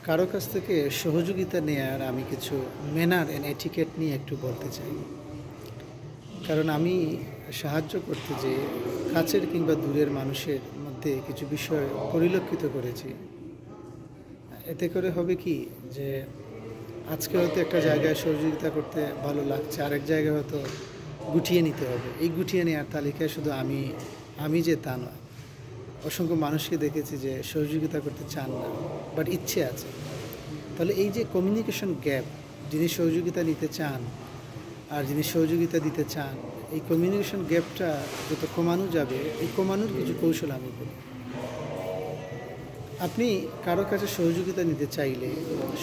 কারো কাছ থেকে সহযোগিতা নেয়ার আমি কিছু ম্যানার অ্যান্ড এটিকেট নিয়ে একটু বলতে চাই। কারণ আমি সাহায্য করতে যেয়ে কাছের কিংবা দূরের মানুষের মধ্যে কিছু বিষয় পরিলক্ষিত করেছি। এতে করে হবে কি যে আজকে হয়তো একটা জায়গায় সহযোগিতা করতে ভালো লাগছে, আরেক জায়গায় হয়তো গুটিয়ে নিতে হবে। এই গুটিয়ে নেওয়ার তালিকায় শুধু আমি যে তা নয়, অসংখ্য মানুষকে দেখেছি যে সহযোগিতা করতে চান না, বাট ইচ্ছে আছে। তাহলে এই যে কমিউনিকেশন গ্যাপ, যিনি সহযোগিতা নিতে চান আর যিনি সহযোগিতা দিতে চান, এই কমিউনিকেশন গ্যাপটা যত কমানো যাবে, এই কমানোর কিছু কৌশল আমি বলি। আপনি কারো কাছে সহযোগিতা নিতে চাইলে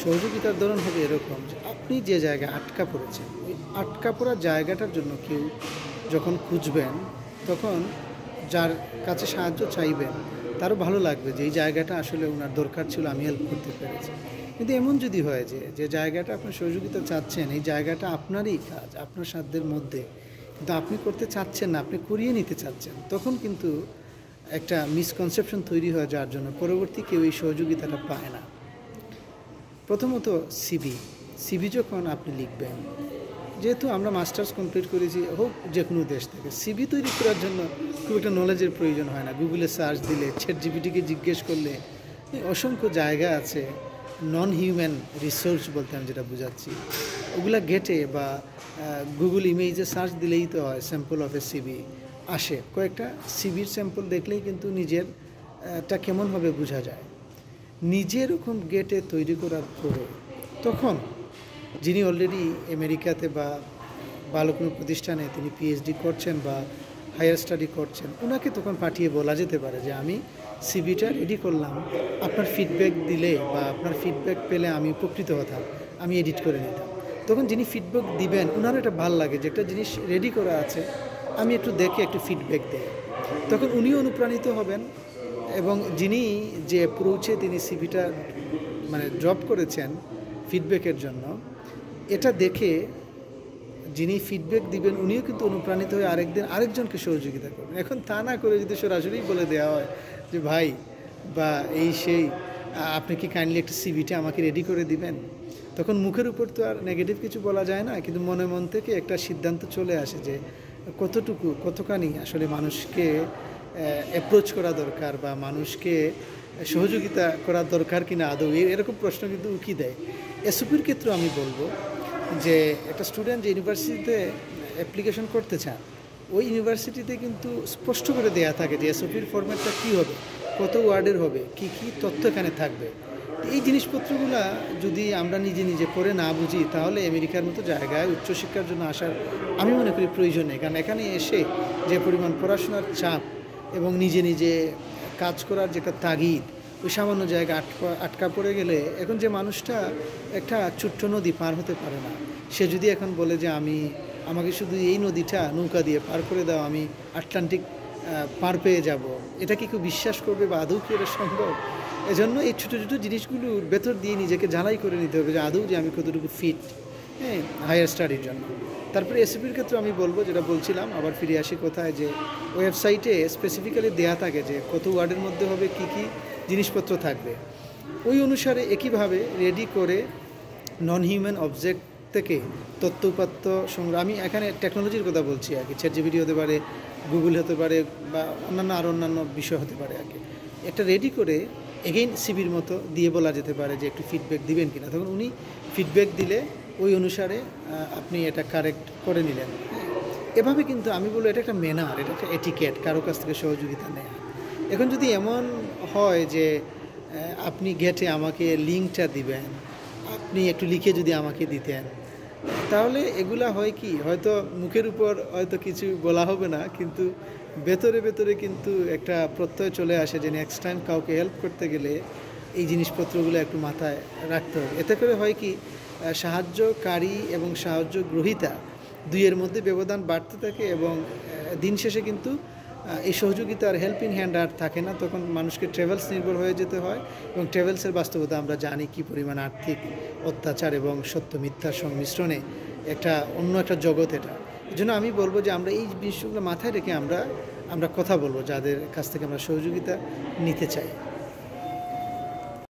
সহযোগিতার ধরন হবে এরকম যে আপনি যে জায়গায় আটকা পড়েছেন, ওই আটকা পড়া জায়গাটার জন্য কেউ যখন খুঁজবেন, তখন যার কাছে সাহায্য চাইবেন তারও ভালো লাগবে যে এই জায়গাটা আসলে ওনার দরকার ছিল, আমি হেল্প করতে পেরেছি। কিন্তু এমন যদি হয় যে জায়গাটা আপনি সহযোগিতা চাচ্ছেন, এই জায়গাটা আপনারই কাজ, আপনার সাধ্যের মধ্যে, কিন্তু আপনি করতে চাচ্ছেন না, আপনি করিয়ে নিতে চাচ্ছেন, তখন কিন্তু একটা মিসকনসেপশন তৈরি হয়, যার জন্য পরবর্তী কেউ এই সহযোগিতাটা পায় না। প্রথমত সিভি যখন আপনি লিখবেন, যেহেতু আমরা মাস্টার্স কমপ্লিট করেছি হোক যে কোনো দেশ থেকে, সিভি তৈরি করার জন্য খুব একটা নলেজের প্রয়োজন হয় না। গুগলে সার্চ দিলে, চ্যাটজিপিটিকে জিজ্ঞেস করলে অসংখ্য জায়গা আছে। নন হিউম্যান রিসোর্স বলতে আমি যেটা বুঝাচ্ছি, ওগুলা গেটে বা গুগল ইমেজে সার্চ দিলেই তো হয় স্যাম্পল অফ এ সিভি আসে। কয়েকটা সিভির স্যাম্পল দেখলেই কিন্তু নিজেরটা কেমনভাবে বোঝা যায়। নিজের ওরকম গেটে তৈরি করার পরে তখন যিনি অলরেডি আমেরিকাতে বা ভালো কোনো প্রতিষ্ঠানে তিনি পিএইচডি করছেন বা হায়ার স্টাডি করছেন, ওনাকে তখন পাঠিয়ে বলা যেতে পারে যে আমি সিভিটা রেডি করলাম, আপনার ফিডব্যাক দিলে বা আপনার ফিডব্যাক পেলে আমি উপকৃত হতাম, আমি এডিট করে নিতাম। তখন যিনি ফিডব্যাক দিবেন ওনারও এটা ভালো লাগে যে একটা জিনিস রেডি করা আছে, আমি একটু দেখে একটু ফিডব্যাক দিই। তখন উনিও অনুপ্রাণিত হবেন এবং যিনি যে অ্যাপ্রোচে তিনি সিভিটা ড্রপ করেছেন ফিডব্যাকের জন্য, এটা দেখে যিনি ফিডব্যাক দিবেন উনিও কিন্তু অনুপ্রাণিত হয়ে আরেকজনকে সহযোগিতা করবেন। এখন তা না করে যদি সরাসরি বলে দেওয়া হয় যে ভাই বা এই সেই আপনি কি কাইন্ডলি একটা সিভিটা আমাকে রেডি করে দিবেন, তখন মুখের উপর তো আর নেগেটিভ কিছু বলা যায় না, কিন্তু মন থেকে একটা সিদ্ধান্ত চলে আসে যে কতখানি আসলে মানুষকে অ্যাপ্রোচ করা দরকার বা মানুষকে সহযোগিতা করা দরকার কিনা আদৌ, এরকম প্রশ্ন কিন্তু উকি দেয়। এসওপির ক্ষেত্রে আমি বলবো যে একটা স্টুডেন্ট যে ইউনিভার্সিটিতে অ্যাপ্লিকেশন করতে চান, ওই ইউনিভার্সিটিতে কিন্তু স্পষ্ট করে দেয়া থাকে যে এসওপির ফরম্যাটটা কী হবে, কত ওয়ার্ডের হবে, কী তথ্য এখানে থাকবে। এই জিনিসপত্রগুলো যদি আমরা নিজে পড়ে না বুঝি, তাহলে আমেরিকার মতো জায়গায় উচ্চশিক্ষার জন্য আসার আমি মনে করি প্রয়োজন নেই। কারণ এখানে এসে যে পরিমাণ পড়াশোনার চাপ এবং নিজে কাজ করার যেটা তাগিদ, ওই সামান্য জায়গায় আটকা পড়ে গেলে, এখন যে মানুষটা একটা ছোট্ট নদী পার হতে পারে না, সে যদি এখন বলে যে আমাকে শুধু এই নদীটা নৌকা দিয়ে পার করে দাও, আমি আটলান্টিক পার পেয়ে যাব, এটা কি কেউ বিশ্বাস করবে বা আদৌ কি এটা সম্ভব? এজন্য এই ছোটো জিনিসগুলোর ভেতর দিয়ে নিজেকে ঝালাই করে নিতে হবে যে আদৌ যে আমি কতটুকু ফিট হায়ার স্টাডির জন্য। তারপরে এসপির ক্ষেত্রে আমি বলবো, যেটা বলছিলাম, আবার ফিরে আসি কোথায়, যে ওয়েবসাইটে স্পেসিফিক্যালি দেয়া থাকে যে কত ওয়ার্ডের মধ্যে হবে, কি জিনিসপত্র থাকবে, ওই অনুসারে একইভাবে রেডি করে নন হিউম্যান অবজেক্ট থেকে তথ্য উপাত্ত সংগ্রহ। আমি এখানে টেকনোলজির কথা বলছি আর কি, চ্যাটজিপিটি হতে পারে, গুগল হতে পারে বা অন্যান্য বিষয় হতে পারে আর কি। একটা রেডি করে এগেইন সিভির মতো দিয়ে বলা যেতে পারে যে একটু ফিডব্যাক দিবেন কিনা, তখন উনি ফিডব্যাক দিলে ওই অনুসারে আপনি এটা কারেক্ট করে নিলেন। এভাবে কিন্তু আমি বলবো এটা একটা ম্যানার, এটা একটা এটিকেট কারো কাছ থেকে সহযোগিতা নেয়। এখন যদি এমন হয় যে আপনি গেটে আমাকে লিঙ্কটা দিবেন, আপনি একটু লিখে যদি আমাকে দিতেন, তাহলে এগুলা হয় কি, হয়তো মুখের উপর হয়তো কিছু বলা হবে না, কিন্তু ভেতরে কিন্তু একটা প্রত্যয় চলে আসে যে নেক্সট টাইম কাউকে হেল্প করতে গেলে এই জিনিসপত্রগুলো একটু মাথায় রাখতে হবে। এতে করে হয় কি, সাহায্যকারী এবং সাহায্য গ্রহীতা দুইয়ের মধ্যে ব্যবধান বাড়তে থাকে এবং দিন শেষে কিন্তু এই সহযোগিতার হেল্পিং হ্যান্ড আর থাকে না। তখন মানুষকে ট্রাভেলস নির্ভর হয়ে যেতে হয় এবং ট্রাভেলসের বাস্তবতা আমরা জানি কী পরিমাণ আর্থিক অত্যাচার এবং সত্য মিথ্যার সংমিশ্রণে অন্য একটা জগৎ এটা। এই জন্য আমি বলবো যে আমরা এই বিষয়গুলো মাথায় রেখে আমরা কথা বলবো যাদের কাছ থেকে আমরা সহযোগিতা নিতে চাই।